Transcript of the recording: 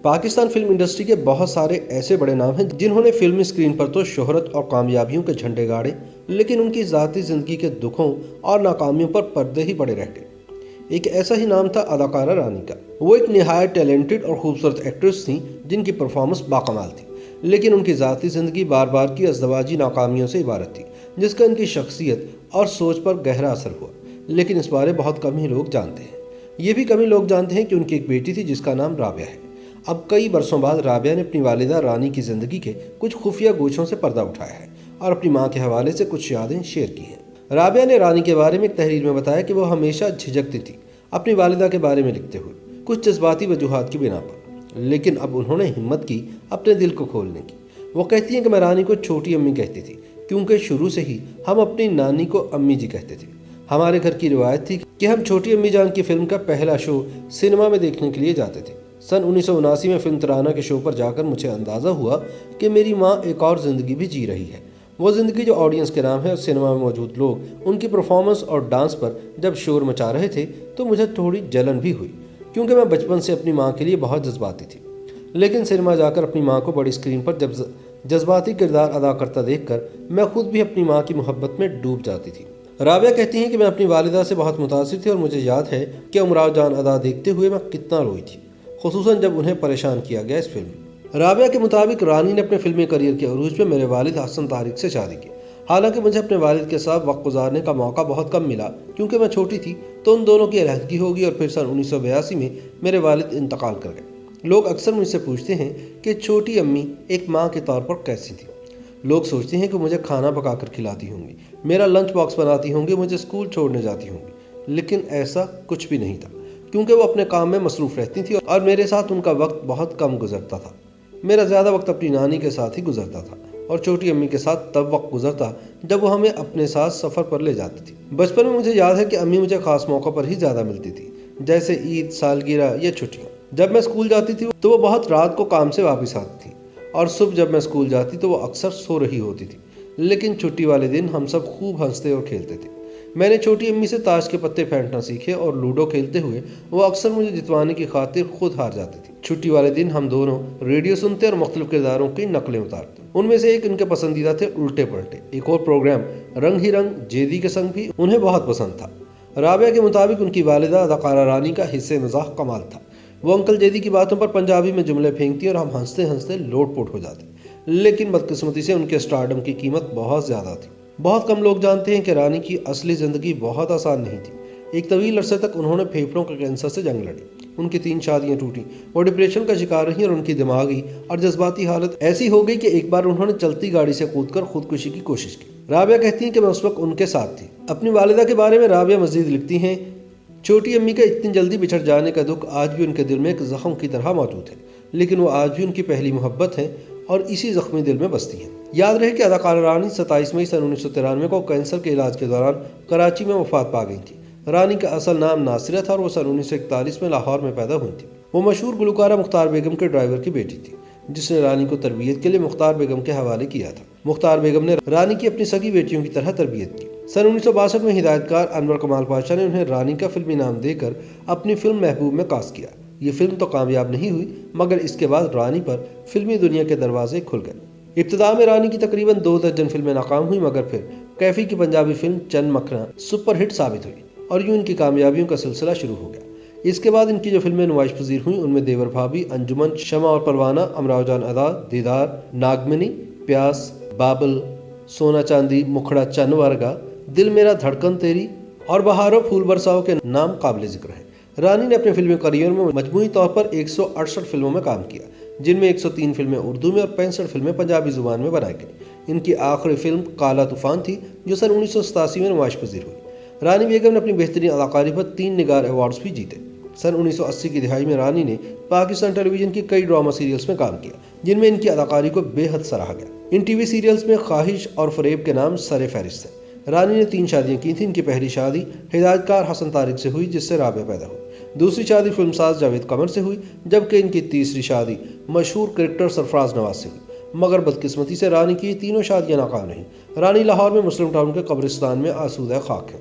Pakistan film industry کے بہت سارے ایسے بڑے نام ہیں جنہوں نے فلمی اسکرین پر تو شہرت اور کامیابیوں کے جھنڈے گاڑے، لیکن ان کی ذاتی زندگی کے دکھوں اور ناکامیوں پر پردے ہی بڑے رہ گئے۔ ایک ایسا ہی نام تھا اداکارہ رانی کا۔ وہ ایک نہایت ٹیلنٹڈ اور خوبصورت ایکٹریس تھیں جن کی پرفارمنس باکمال تھی، لیکن ان کی ذاتی زندگی بار بار کی ازدواجی ناکامیوں سے عبارت تھی، جس کا ان کی شخصیت اور سوچ پر گہرا اثر ہوا، لیکن اس بارے بہت کم ہی لوگ جانتے ہیں۔ یہ بھی کم ہی لوگ جانتے ہیں کہ ان کی ایک بیٹی تھی جس کا نام رابعہ ہے۔ اب کئی برسوں بعد رابعہ نے اپنی والدہ رانی کی زندگی کے کچھ خفیہ گوشوں سے پردہ اٹھایا ہے اور اپنی ماں کے حوالے سے کچھ یادیں شیئر کی ہیں۔ رابعہ نے رانی کے بارے میں ایک تحریر میں بتایا کہ وہ ہمیشہ جھجکتی تھی اپنی والدہ کے بارے میں لکھتے ہوئے، کچھ جذباتی وجوہات کی بنا پر، لیکن اب انہوں نے ہمت کی اپنے دل کو کھولنے کی۔ وہ کہتی ہیں کہ میں رانی کو چھوٹی امی کہتی تھی کیونکہ شروع سے ہی ہم اپنی نانی کو امی جی کہتے تھے۔ ہمارے گھر کی روایت تھی کہ ہم چھوٹی امی جان کی فلم کا پہلا شو سینما میں دیکھنے کے لیے جاتے تھے۔ سن 1979 میں فلم ترانہ کے شو پر جا کر مجھے اندازہ ہوا کہ میری ماں ایک اور زندگی بھی جی رہی ہے، وہ زندگی جو آڈینس کے نام ہے، اور سینما میں موجود لوگ ان کی پرفارمنس اور ڈانس پر جب شور مچا رہے تھے تو مجھے تھوڑی جلن بھی ہوئی، کیونکہ میں بچپن سے اپنی ماں کے لیے بہت جذباتی تھی، لیکن سینما جا کر اپنی ماں کو بڑی اسکرین پر جب جذباتی کردار ادا کرتا دیکھ کر میں خود بھی اپنی ماں کی محبت میں ڈوب جاتی تھی۔ رابعہ کہتی ہیں کہ میں اپنی والدہ سے بہت متاثر تھی اور مجھے یاد ہے کہ امراؤ جان ادا دیکھتے ہوئے میں کتنا روئی تھی، خصوصاً جب انہیں پریشان کیا گیا اس فلم میں۔ رابعہ کے مطابق رانی نے اپنے فلمی کیریئر کے عروج میں میرے والد حسن طارق سے شادی کی۔ حالانکہ مجھے اپنے والد کے ساتھ وقت گزارنے کا موقع بہت کم ملا کیونکہ میں چھوٹی تھی، تو ان دونوں کی علیحدگی ہوگی اور پھر سن 1982 میں میرے والد انتقال کر گئے۔ لوگ اکثر مجھ سے پوچھتے ہیں کہ چھوٹی امی ایک ماں کے طور پر کیسی تھی۔ لوگ سوچتے ہیں کہ مجھے کھانا پکا کر کھلاتی ہوں گی، میرا لنچ باکس بناتی ہوں گی، مجھے اسکول چھوڑنے جاتی ہوں گی، لیکن ایسا کچھ بھی نہیں تھا کیونکہ وہ اپنے کام میں مصروف رہتی تھی اور میرے ساتھ ان کا وقت بہت کم گزرتا تھا۔ میرا زیادہ وقت اپنی نانی کے ساتھ ہی گزرتا تھا اور چھوٹی امی کے ساتھ تب وقت گزرتا جب وہ ہمیں اپنے ساتھ سفر پر لے جاتی تھی۔ بچپن میں مجھے یاد ہے کہ امی مجھے خاص موقع پر ہی زیادہ ملتی تھی، جیسے عید، سالگرہ یا چھٹیاں۔ جب میں اسکول جاتی تھی تو وہ بہت رات کو کام سے واپس آتی تھی اور صبح جب میں اسکول جاتی تو وہ اکثر سو رہی ہوتی تھی، لیکن چھٹی والے دن ہم سب خوب ہنستے اور کھیلتے تھے۔ میں نے چھوٹی امی سے تاش کے پتے پھینٹنا سیکھے اور لوڈو کھیلتے ہوئے وہ اکثر مجھے جتوانے کی خاطر خود ہار جاتی تھی۔ چھٹی والے دن ہم دونوں ریڈیو سنتے اور مختلف کرداروں کی نقلیں اتارتے۔ ان میں سے ایک ان کے پسندیدہ تھے الٹے پلٹے۔ ایک اور پروگرام رنگ ہی رنگ جیدی کے سنگ بھی انہیں بہت پسند تھا۔ رابعہ کے مطابق ان کی والدہ اداکارہ رانی کا حصے مزاح کمال تھا۔ وہ انکل جیدی کی باتوں پر پنجابی میں جملے پھینکتی اور ہم ہنستے ہنستے لوٹ پوٹ ہو جاتے، لیکن بدقسمتی سے ان کے اسٹارڈم کی قیمت بہت زیادہ تھی۔ بہت کم لوگ جانتے ہیں کہ رانی کی اصلی زندگی بہت آسان نہیں تھی۔ ایک طویل عرصے تک انہوں نے پھیپھڑوں کے کینسر سے جنگ لڑی، ان کی 3 شادیاں ٹوٹیں، وہ ڈپریشن کا شکار رہیں اور ان کی دماغی اور جذباتی حالت ایسی ہو گئی کہ ایک بار انہوں نے چلتی گاڑی سے کود کر خودکشی کی کوشش کی۔ رابعہ کہتی ہیں کہ میں اس وقت ان کے ساتھ تھی۔ اپنی والدہ کے بارے میں رابعہ مزید لکھتی ہیں، چھوٹی امی کا اتنی جلدی بچھڑ جانے کا دکھ آج بھی ان کے دل میں ایک زخم کی طرح موجود ہے، لیکن وہ آج بھی ان کی پہلی محبت ہے اور اسی زخمی دل میں بستی ہیں۔ یاد رہے کہ اداکارہ رانی 27 مئی سن 1993 کو کینسر کے علاج کے دوران کراچی میں وفات پا گئی تھی۔ رانی کا اصل نام ناصرہ تھا اور وہ سن 1941 میں لاہور میں پیدا ہوئی تھی۔ وہ مشہور گلوکارہ مختار بیگم کے ڈرائیور کی بیٹی تھی جس نے رانی کو تربیت کے لیے مختار بیگم کے حوالے کیا تھا۔ مختار بیگم نے رانی کی اپنی سگی بیٹیوں کی طرح تربیت کی۔ سن 1962 میں ہدایت کار انور کمال پاشا نے انہیں رانی کا فلمی نام دے کر اپنی فلم محبوب میں کاسٹ کیا۔ یہ فلم تو کامیاب نہیں ہوئی، مگر اس کے بعد رانی پر فلمی دنیا کے دروازے کھل گئے۔ ابتدا میں رانی کی تقریباً 2 درجن فلمیں ناکام ہوئیں، مگر پھر کیفی کی پنجابی فلم چند مکھنا سپر ہٹ ثابت ہوئی اور یوں ان کی کامیابیوں کا سلسلہ شروع ہو گیا۔ اس کے بعد ان کی جو فلمیں نمائش پذیر ہوئیں ان میں دیور بھابھی، انجمن، شمع اور پروانہ، امراؤ جان ادا، دیدار، ناگمنی، پیاس، بابل، سونا چاندی، مکھڑا چن ورگا، دل میرا دھڑکن تیری اور بہارو پھول برساؤ کے نام قابل ذکر ہیں۔ رانی نے اپنے فلمی کیریئر میں مجموعی طور پر 168 فلموں میں کام کیا، جن میں 103 فلمیں اردو میں اور 65 فلمیں پنجابی زبان میں بنائی گئیں۔ ان کی آخری فلم کالا طوفان تھی جو سن 1987 میں نمائش پذیر ہوئی۔ رانی بیگم نے اپنی بہترین اداکاری پر 3 نگار ایوارڈز بھی جیتے۔ سن 1980 کی دہائی میں رانی نے پاکستان ٹیلی ویژن کی کئی ڈرامہ سیریلز میں کام کیا جن میں ان کی اداکاری کو بے حد سراہا گیا۔ ان ٹی وی سیریلز میں خواہش اور فریب کے نام سر فہرست ہیں۔ رانی نے 3 شادیاں کی تھیں۔ ان کی پہلی شادی ہدایت کار حسن طارق سے ہوئی جس سے رابعہ پیدا ہوئی۔ دوسری شادی فلم ساز جاوید قمر سے ہوئی، جبکہ ان کی تیسری شادی مشہور کرکٹر سرفراز نواز سے ہوئی، مگر بدقسمتی سے رانی کی تینوں شادیاں ناکام رہیں۔ رانی لاہور میں مسلم ٹاؤن کے قبرستان میں آسودہ خاک ہیں۔